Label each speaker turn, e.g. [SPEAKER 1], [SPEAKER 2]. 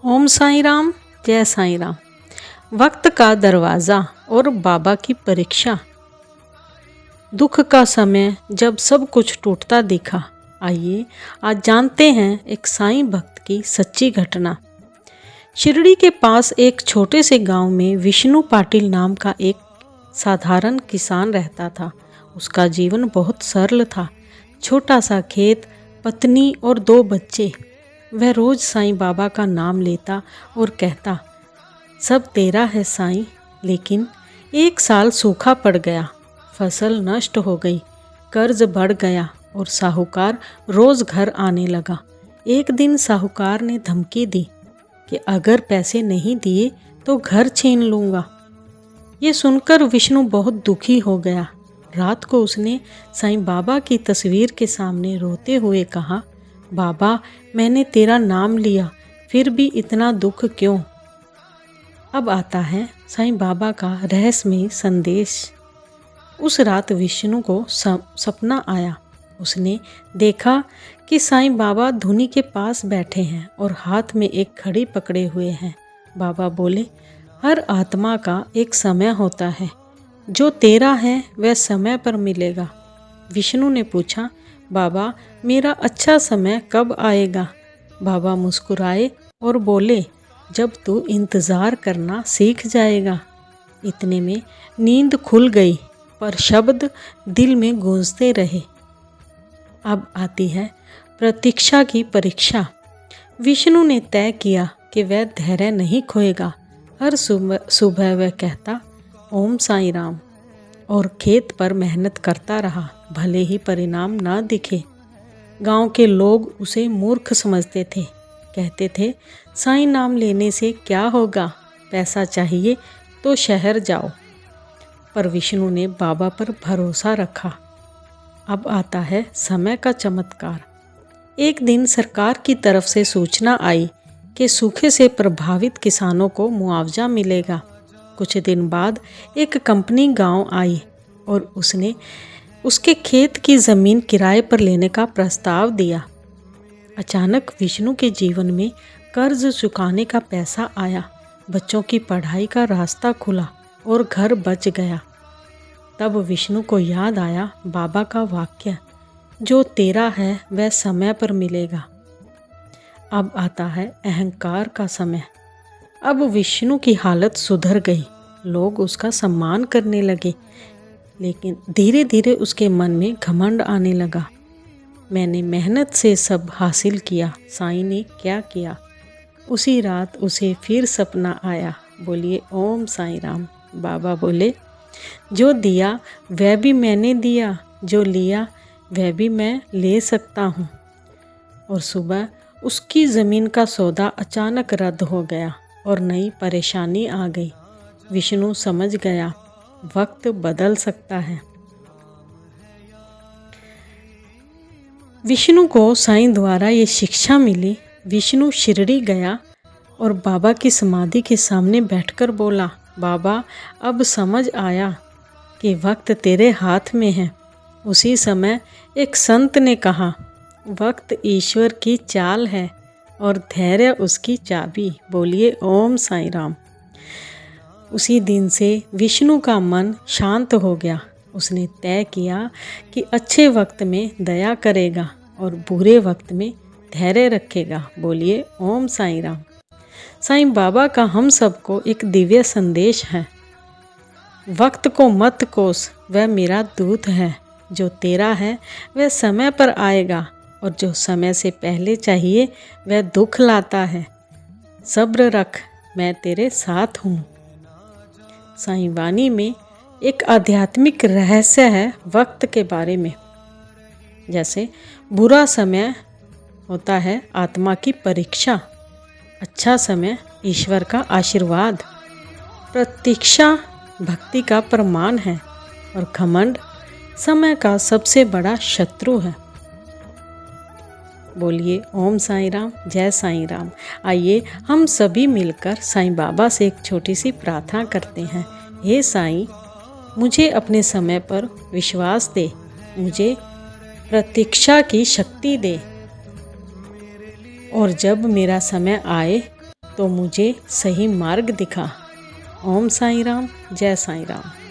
[SPEAKER 1] ओम साईं राम, जय साईं राम। वक्त का दरवाज़ा और बाबा की परीक्षा। दुख का समय जब सब कुछ टूटता दिखा। आइए आज जानते हैं एक साईं भक्त की सच्ची घटना। शिरडी के पास एक छोटे से गांव में विष्णु पाटिल नाम का एक साधारण किसान रहता था। उसका जीवन बहुत सरल था। छोटा सा खेत, पत्नी और 2 बच्चे। वह रोज़ साईं बाबा का नाम लेता और कहता, सब तेरा है साईं। लेकिन एक साल सूखा पड़ गया, फसल नष्ट हो गई, कर्ज बढ़ गया और साहूकार रोज़ घर आने लगा। एक दिन साहूकार ने धमकी दी कि अगर पैसे नहीं दिए तो घर छीन लूँगा। ये सुनकर विष्णु बहुत दुखी हो गया। रात को उसने साईं बाबा की तस्वीर के सामने रोते हुए कहा, बाबा मैंने तेरा नाम लिया, फिर भी इतना दुख क्यों? अब आता है साईं बाबा का रहस्यमय संदेश। उस रात विष्णु को सपना आया। उसने देखा कि साईं बाबा धुनी के पास बैठे हैं और हाथ में एक घड़ी पकड़े हुए हैं। बाबा बोले, हर आत्मा का एक समय होता है, जो तेरा है वह समय पर मिलेगा। विष्णु ने पूछा, बाबा मेरा अच्छा समय कब आएगा? बाबा मुस्कुराए और बोले, जब तू इंतज़ार करना सीख जाएगा। इतने में नींद खुल गई, पर शब्द दिल में गूंजते रहे। अब आती है प्रतीक्षा की परीक्षा। विष्णु ने तय किया कि वह धैर्य नहीं खोएगा। हर सुबह वह कहता, ओम साईं राम, और खेत पर मेहनत करता रहा, भले ही परिणाम ना दिखे। गांव के लोग उसे मूर्ख समझते थे। कहते थे, साईं नाम लेने से क्या होगा, पैसा चाहिए तो शहर जाओ। पर विष्णु ने बाबा पर भरोसा रखा। अब आता है समय का चमत्कार। एक दिन सरकार की तरफ से सूचना आई कि सूखे से प्रभावित किसानों को मुआवजा मिलेगा। कुछ दिन बाद एक कंपनी गांव आई और उसने उसके खेत की ज़मीन किराए पर लेने का प्रस्ताव दिया। अचानक विष्णु के जीवन में कर्ज चुकाने का पैसा आया, बच्चों की पढ़ाई का रास्ता खुला और घर बच गया। तब विष्णु को याद आया बाबा का वाक्य, जो तेरा है वह समय पर मिलेगा। अब आता है अहंकार का समय। अब विष्णु की हालत सुधर गई, लोग उसका सम्मान करने लगे। लेकिन धीरे धीरे उसके मन में घमंड आने लगा। मैंने मेहनत से सब हासिल किया, साईं ने क्या किया? उसी रात उसे फिर सपना आया। बोलिए ओम साईं राम। बाबा बोले, जो दिया वह भी मैंने दिया, जो लिया वह भी मैं ले सकता हूँ। और सुबह उसकी ज़मीन का सौदा अचानक रद्द हो गया और नई परेशानी आ गई। विष्णु समझ गया, वक्त बदल सकता है। विष्णु को साईं द्वारा ये शिक्षा मिली। विष्णु शिरडी गया और बाबा की समाधि के सामने बैठकर बोला, बाबा अब समझ आया कि वक्त तेरे हाथ में है। उसी समय एक संत ने कहा, वक्त ईश्वर की चाल है और धैर्य उसकी चाबी। बोलिए ओम साईं राम। उसी दिन से विष्णु का मन शांत हो गया। उसने तय किया कि अच्छे वक्त में दया करेगा और बुरे वक्त में धैर्य रखेगा। बोलिए ओम साईं राम। साईं बाबा का हम सबको एक दिव्य संदेश है, वक्त को मत कोस, वह मेरा दूत है। जो तेरा है वह समय पर आएगा और जो समय से पहले चाहिए वह दुख लाता है। सब्र रख, मैं तेरे साथ हूँ। साईं वाणी में एक आध्यात्मिक रहस्य है वक्त के बारे में। जैसे बुरा समय होता है आत्मा की परीक्षा, अच्छा समय ईश्वर का आशीर्वाद। प्रतीक्षा भक्ति का प्रमाण है और घमंड समय का सबसे बड़ा शत्रु है। बोलिए ओम साईं राम, जय साईं राम। आइए हम सभी मिलकर साईं बाबा से एक छोटी सी प्रार्थना करते हैं। हे साईं, मुझे अपने समय पर विश्वास दे, मुझे प्रतीक्षा की शक्ति दे, और जब मेरा समय आए तो मुझे सही मार्ग दिखा। ओम साईं राम, जय साईं राम।